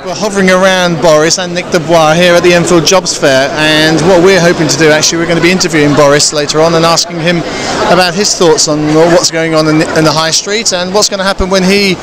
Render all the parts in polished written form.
We're hovering around Boris and Nick Dubois here at the Enfield Jobs Fair, and what we're hoping to do, actually, we're going to be interviewing Boris later on and asking him about his thoughts on what's going on in the high street and what's going to happen when he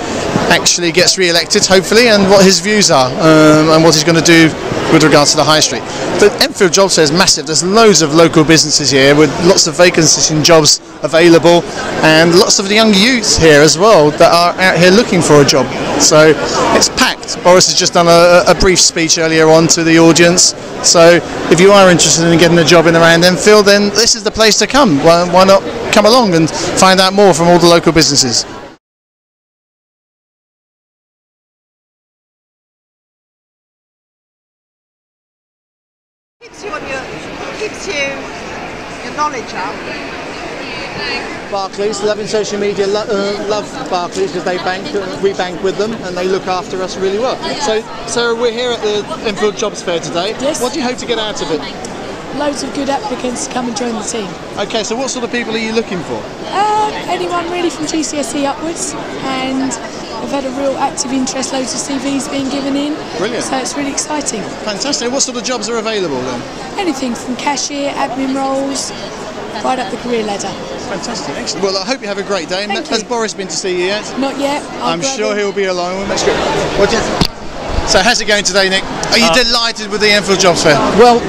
actually gets re-elected, hopefully, and what his views are and what he's going to do with regards to the high street. The Enfield Jobs Fair is massive. There's loads of local businesses here with lots of vacancies in jobs available, and lots of the young youths here as well that are out here looking for a job. So it's packed. Boris has just done a brief speech earlier on to the audience. So if you are interested in getting a job in around Enfield, then this is the place to come. Why not come along and find out more from all the local businesses? Keeps your knowledge up. Barclays, loving social media, love Barclays because we bank with them and they look after us really well. So we're here at the Enfield Jobs Fair today. Yes. What do you hope to get out of it? Loads of good applicants to come and join the team. Okay, so what sort of people are you looking for? Anyone really from GCSE upwards, and I've had a real active interest, loads of CVs being given in. Brilliant. So it's really exciting. Fantastic. What sort of jobs are available then? Anything from cashier, admin roles, right up the career ladder. Fantastic, excellent. Well, I hope you have a great day. Has Boris been to see you yet? Not yet. I'm sure he'll be along. That's good. So how's it going today, Nick? Are you delighted with the Enfield Jobs Fair? Well,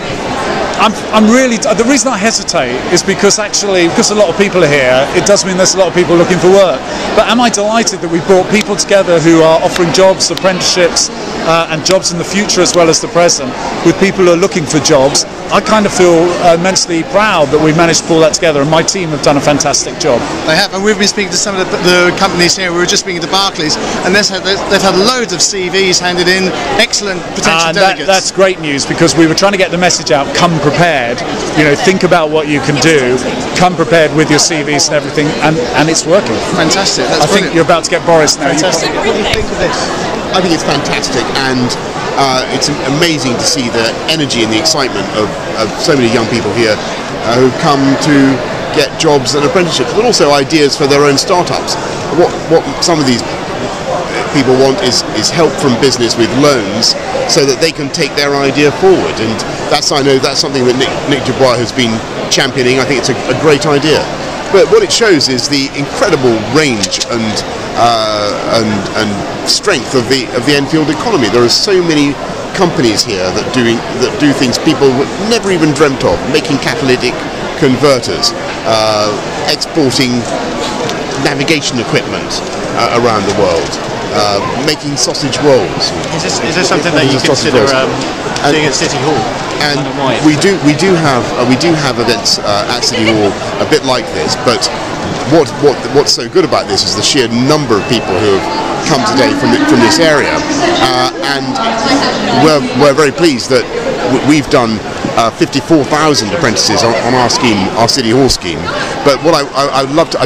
I'm really, the reason I hesitate is because a lot of people are here, it does mean there's a lot of people looking for work. But am I delighted that we brought people together who are offering jobs, apprenticeships, and jobs in the future as well as the present, with people who are looking for jobs? I kind of feel immensely proud that we've managed to pull that together, and my team have done a fantastic job. They have, and we've been speaking to some of the companies here. We were just speaking to Barclays, and they've had loads of CVs handed in, excellent potential delegates. That's great news, because we were trying to get the message out, come prepared, think about what you can do, come prepared with your CVs and everything, and it's working. Fantastic, that's I think you're about to get Boris now. Fantastic. What do you think of this? I think it's fantastic, and it's amazing to see the energy and the excitement of so many young people here who come to get jobs and apprenticeships, but also ideas for their own startups. What some of these people want is help from business with loans so that they can take their idea forward, and I know that's something that Nick Dubois has been championing. I think it's a great idea. But what it shows is the incredible range and strength of the Enfield economy. There are so many companies here that do things people never even dreamt of, making catalytic converters, exporting navigation equipment around the world, making sausage rolls. Is this something that you consider doing at City Hall? And we do have events at City Hall a bit like this, but what's so good about this is the sheer number of people who have come today from this area, and we're very pleased that we've done 54,000 apprentices on our scheme, our City Hall scheme. But what I'd love to,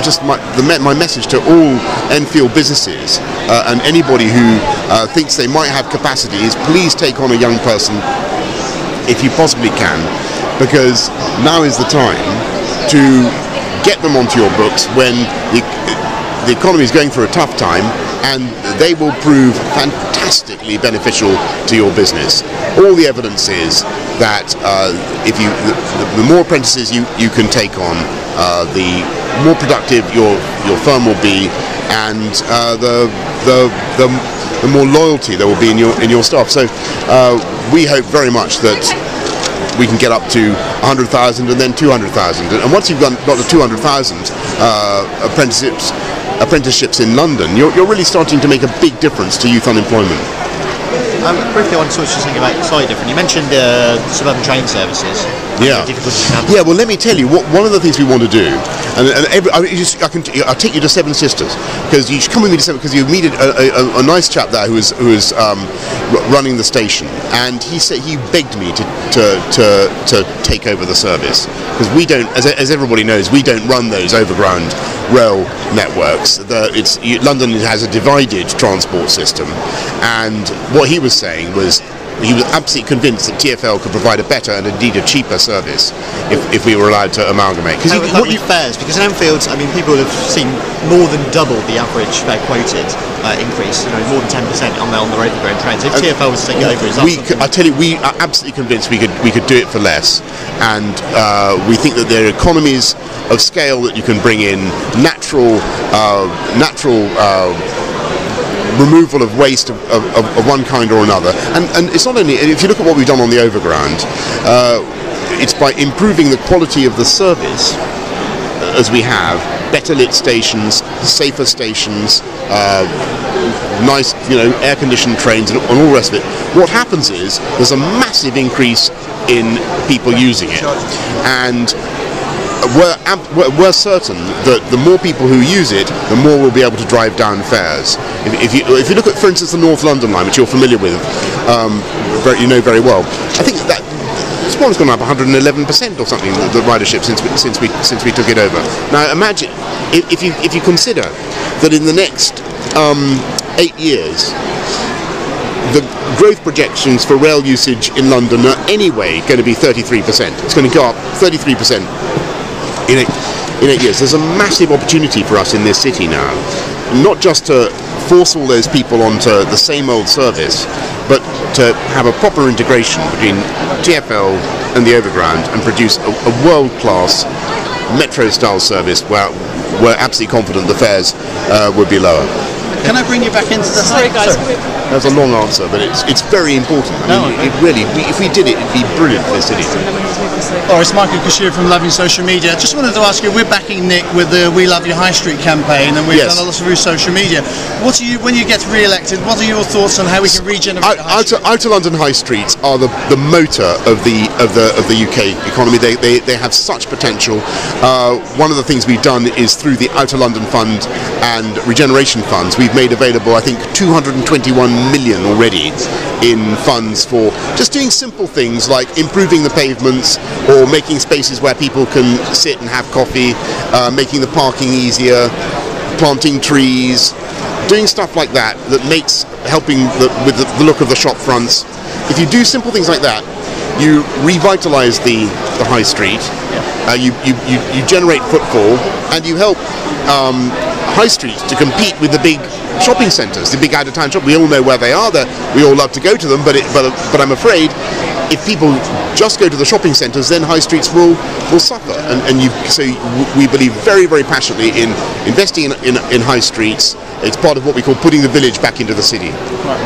my message to all Enfield businesses and anybody who thinks they might have capacity is please take on a young person if you possibly can, because now is the time to get them onto your books when the economy is going through a tough time, and they will prove fantastically beneficial to your business. All the evidence is that the more apprentices you can take on, the more productive your firm will be, and the more loyalty there will be in your staff. So we hope very much that we can get up to 100,000 and then 200,000. And once you've got the 200,000 apprenticeships in London, you're really starting to make a big difference to youth unemployment. Briefly, I want to switch to something about slightly different. You mentioned suburban train services. Yeah. Yeah. Well, let me tell you. One of the things we want to do, I'll take you to Seven Sisters, because you should come with me to Seven, because you meet a nice chap there who is running the station, and he said he begged me to take over the service, because we don't, as everybody knows, we don't run those overground rail networks. London has a divided transport system, and what he was saying was, he was absolutely convinced that TfL could provide a better and indeed a cheaper service if we were allowed to amalgamate. What you fares, because in Enfield, I mean, people have seen more than double the average fare quoted increase, more than 10% on the overground trains. If TfL was to take it over, I tell you, we are absolutely convinced we could do it for less, and we think that there are economies of scale that you can bring in, natural removal of waste of one kind or another, and it's not only, if you look at what we've done on the overground, it's by improving the quality of the service as we have, better lit stations, safer stations, nice, air-conditioned trains and all the rest of it. What happens is there's a massive increase in people using it, and we're certain that the more people who use it, the more we'll be able to drive down fares. If you look at, for instance, the North London line, which you're familiar with, you know very well, I think that this one's gone up 111% or something, the ridership since we took it over. Now imagine if you consider that in the next 8 years, the growth projections for rail usage in London are anyway going to be 33%. It's going to go up 33% in 8 years. There's a massive opportunity for us in this city now, not just to force all those people onto the same old service, but to have a proper integration between TfL and the overground and produce a world-class metro-style service where we're absolutely confident the fares would be lower. Can I bring you back into the Sorry guys. That's a long answer, but it's very important. If we did it, it'd be brilliant for the city. Boris, Michael Cashier from Loving Social Media. Just wanted to ask you, we're backing Nick with the We Love Your High Street campaign, and we've done a lot through social media. When you get re-elected, what are your thoughts on how we can regenerate the high street? Outer London high streets are the motor of the UK economy. They have such potential. One of the things we've done is through the Outer London Fund and regeneration funds, we've made available, I think, 221 million already in funds for just doing simple things like improving the pavements or making spaces where people can sit and have coffee, making the parking easier, planting trees, doing stuff like that makes helping with the look of the shop fronts. If you do simple things like that, you revitalise the high street, you generate footfall, and you help high streets to compete with the big shopping centres, the big out-of-town shops. We all know where they are. We all love to go to them, but I'm afraid if people just go to the shopping centres, then high streets will suffer. So we believe very, very passionately in investing in high streets. It's part of what we call putting the village back into the city. Right.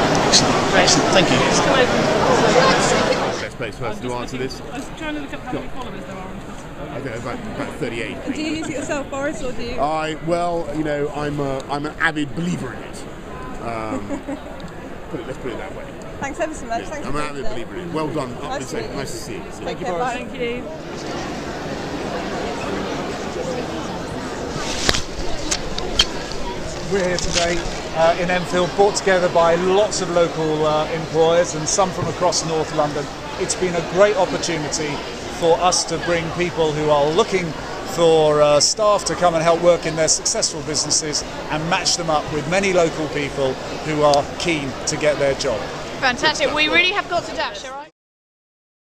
Excellent. Thank you. Best place for us to answer this. I was trying to look up how many followers there are on Twitter. I think about 38. Do you use it yourself, Boris, or do you? I'm an avid believer in it. Let's put it that way. Thanks ever so much. Yeah, Thanks I'm for an avid believer in it. Well done. Nice to see you. Thank you, Boris. Thank you. We're here today in Enfield, brought together by lots of local employers and some from across North London. It's been a great opportunity for us to bring people who are looking for staff to come and help work in their successful businesses and match them up with many local people who are keen to get their job. Fantastic. We really have got to dash, all right?